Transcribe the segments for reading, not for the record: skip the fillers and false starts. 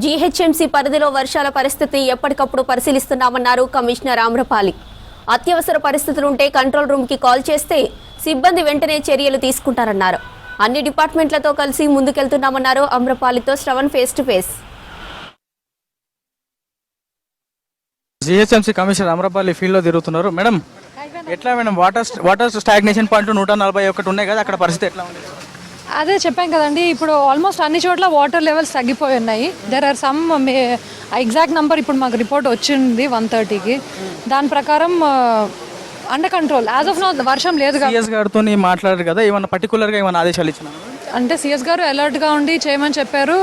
GHMC పరిధిలో వర్షాల పరిస్థితిని ఎప్పటికప్పుడు పరిశీలిస్తున్నామన్నారు కమిషనర్ ఆమ్రపాలి. అత్యవసర పరిస్థితులుంటే కంట్రోల్ రూమ్కి కాల్ చేస్తే సిబ్బంది వెంటనే చర్యలు తీసుకుంటారన్నారు. అన్ని డిపార్ట్మెంట్లతో కలిసి ముందుకెళ్తున్నామన్నారు ఆమ్రపాలితో Shravan face to face. GHMC commissioner Amrapali ఫీల్డ్లో తిరుగుతున్నారు. మేడం ఎట్లా మేడం వాటర్ స్టాగ్నేషన్ పాయింట్ 141 ఉన్నాయి కదా, అక్కడ పరిస్థితి ఎట్లా ఉంది? అదే చెప్పాం కదండి, ఇప్పుడు ఆల్మోస్ట్ అన్ని చోట్ల వాటర్ లెవెల్స్ తగ్గిపోయి ఉన్నాయి. There are some exact number ఇప్పుడు మాకు రిపోర్ట్ వచ్చింది 130కి. దాని ప్రకారం under control as of now. వర్షం లేదు కదా. సిఎస్ గారితో మాట్లాడారు కదా, ఏమన్నా పర్టికులర్గా ఏమైనా ఆదేశాలు ఇచ్చినారు? అంటే సిఎస్ గారు అలర్ట్గా ఉండి చేయమని చెప్పారు.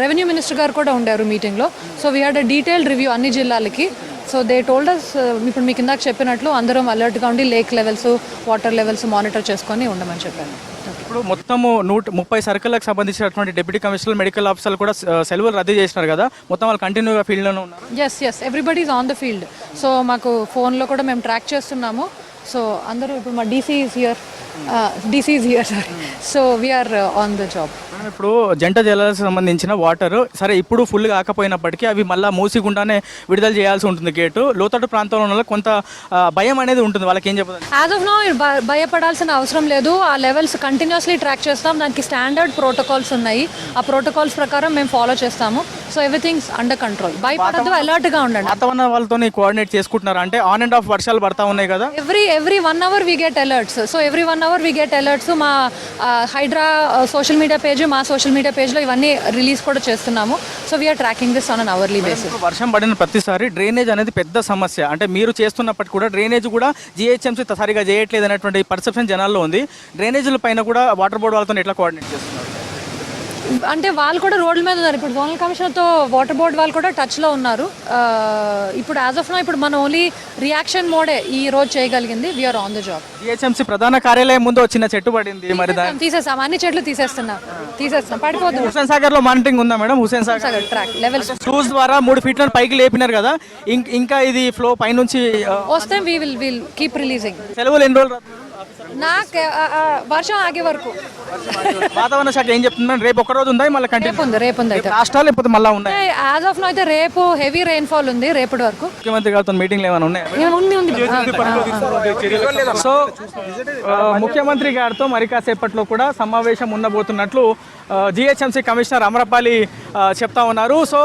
రెవెన్యూ మినిస్టర్ గారు కూడా ఉండారు మీటింగ్లో. So we had a detailed review అన్ని జిల్లాలకి. సో దే టోల్డ్ అస్, ఇప్పుడు మీకు ఇందాక చెప్పినట్లు అందరం అలర్ట్గా ఉండి lake levels, water levels monitor చేసుకొని ఉండమని చెప్పాను. ఇప్పుడు మొత్తము 130 సర్కిల్లకు సంబంధించినటువంటి డిప్యూటీ కమిషనర్, మెడికల్ ఆఫీసర్లు కూడా సెలవులు రద్దు చేసినారు కదా, మొత్తం వాళ్ళు కంటిన్యూగా ఫీల్డ్లోనే ఉన్నారు. Yes everybody is on the field. So మాకు ఫోన్లో కూడా మేము ట్రాక్ చేస్తున్నాము. సో అందరూ ఇప్పుడు మా DC is here sorry. So we're on the job. ఇప్పుడు జంట జలాలకు సంబంధించిన వాటర్ సరే ఇప్పుడు ఫుల్ కాకపోయినప్పటికీ అవి మళ్ళీ మూసిగుండానే విడుదల చేయాల్సి ఉంటుంది గేటు. లోతట్టు ప్రాంతంలో ఉన్న కొంత భయం అనేది ఉంటుంది. వాళ్ళకి ఏం చెప్పదు? యాజ్ ఆఫ్ నౌ భయపడాల్సిన అవసరం లేదు. ఆ లెవెల్స్ కంటిన్యూస్లీ ట్రాక్ చేస్తాం. దానికి స్టాండర్డ్ ప్రోటోకాల్స్ ఉన్నాయి. ఆ ప్రోటోకాల్స్ ప్రకారం మేము ఫాలో చేస్తాము. So everything's under control. భయపడద్దు, అలర్ట్గా ఉండండి. వాతావరణ వాళ్ళతో కోఆర్డినేట్ చేసుకుంటున్నారు అంటే ఆన్ అండ్ ఆఫ్ వర్షాలు పడతా ఉన్నాయి కదా. Every 1 hour we get alerts. So every 1 hour we get alerts. మా హైడ్రా సోషల్ మీడియా పేజ్, మా సోషల్ మీడియా పేజ్లో ఇవన్నీ రిలీజ్ కూడా చేస్తున్నాము. So we're tracking this on an hourly basis. వర్షం పడిన ప్రతిసారి డ్రైనేజ్ అనేది పెద్ద సమస్య. అంటే మీరు చేస్తున్నప్పటికీ కూడా డ్రైనేజ్ కూడా జీహెచ్ఎంసీ సరిగా చేయట్లేదు అనేటువంటి పర్సెప్షన్ జనాల్లో ఉంది. డ్రైనేజీల పైన కూడా వాటర్ బోర్డు వాళ్ళతో ఎట్లా కోఆర్డినేట్ చేస్తున్నారు? అంటే వాళ్ళు కూడా రోడ్ల మీద ఉన్నారు. ఇప్పుడు జోనల్ కమిషనర్తో వాటర్ బోర్డ్ వాళ్ళు కూడా టచ్లో ఉన్నారు. ఇప్పుడు యాజ్ ఆఫ్ నౌ ఇప్పుడు మనం ఓన్లీ రియాక్షన్ మోడే ఈ రోజు చేయగలిగింది. We're on the job. GHMC ప్రధాన కార్యాలయం ముందు వచ్చిన చెట్టు పడింది, మరి తీసేస్తాం. అన్ని చెట్లు తీసేస్తాం, పడిపోతుంది. హుస్సేన్ సాగర్ లో మానిటరింగ్ ఉందా madam? Hussain Sagar track levels shoes ద్వారా 3 ఫీట్లను పైకి లేపినారు కదా, ఇంకా ఇది ఫ్లో పైనుంచి వస్తే విల్ కీప్ రిలీజింగ్. సెలవులు ఎన్ని రోజులు? నాకు వర్షం ఆగే వరకు. వాతావరణ శాఖ ఏం చెప్తుంది? రేపు ఒక రోజు ఉందా, మళ్ళీ రేపు ఉంది అయితే రాష్ట్రాలు లేకపోతే మళ్ళీ ఉన్నాయి? యాజ్ ఆఫ్ నౌ అయితే రేపు హెవీ రెయిన్ఫాల్ ఉంది. రేపటి వరకు ముఖ్యమంత్రి గారితో మీటింగ్లు ఏమైనా ఉన్నాయి? సో ముఖ్యమంత్రి గారితో మరి కాసేపట్లో కూడా సమావేశం ఉండబోతున్నట్లు జీహెచ్ఎంసీ కమిషనర్ ఆమ్రపాలి చెప్తా ఉన్నారు. సో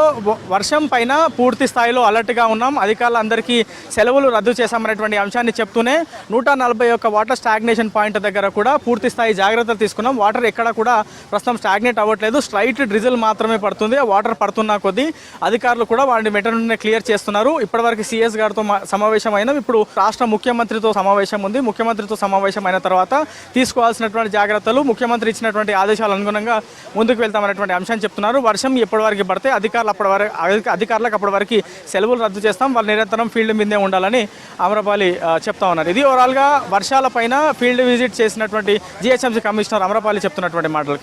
వర్షం పైన పూర్తి స్థాయిలో అలర్ట్గా ఉన్నాం, అధికారులందరికీ సెలవులు రద్దు చేశామనేటువంటి అంశాన్ని చెప్తూనే 141 వాటర్ స్టాగ్నేషన్ పాయింట్ దగ్గర కూడా పూర్తి స్థాయి జాగ్రత్తలు తీసుకున్నాం. వాటర్ ఎక్కడ కూడా ప్రస్తుతం స్టాగ్నేట్ అవ్వట్లేదు, స్ట్రైట్ డ్రిజిల్ మాత్రమే పడుతుంది. ఆ వాటర్ పడుతున్న కొద్దీ అధికారులు కూడా వాటిని వెంటనే క్లియర్ చేస్తున్నారు. ఇప్పటివరకు సిఎస్ గారితో సమావేశం అయినాం. ఇప్పుడు రాష్ట్ర ముఖ్యమంత్రితో సమావేశం ఉంది. ముఖ్యమంత్రితో సమావేశం అయిన తర్వాత తీసుకోవాల్సినటువంటి జాగ్రత్తలు, ముఖ్యమంత్రి ఇచ్చినటువంటి ఆదేశాల అనుగుణంగా ముందుకు వెళ్తామనేటువంటి అంశాన్ని చెప్తున్నారు. వర్షం ఎప్పటి వరకు పడితే అధికారులకు అప్పటి వరకు సెలవులు రద్దు చేస్తాం, వాళ్ళు నిరంతరం ఫీల్డ్ మీదే ఉండాలని ఆమ్రపాలి చెప్తా ఉన్నారు. ఇది ఓవరాల్గా వర్షాల పైన ఫీల్డ్ విజిట్ చేసినటువంటి జీహెచ్ఎంసీ కమిషనర్ ఆమ్రపాలి చెప్తున్నటువంటి మాటలు.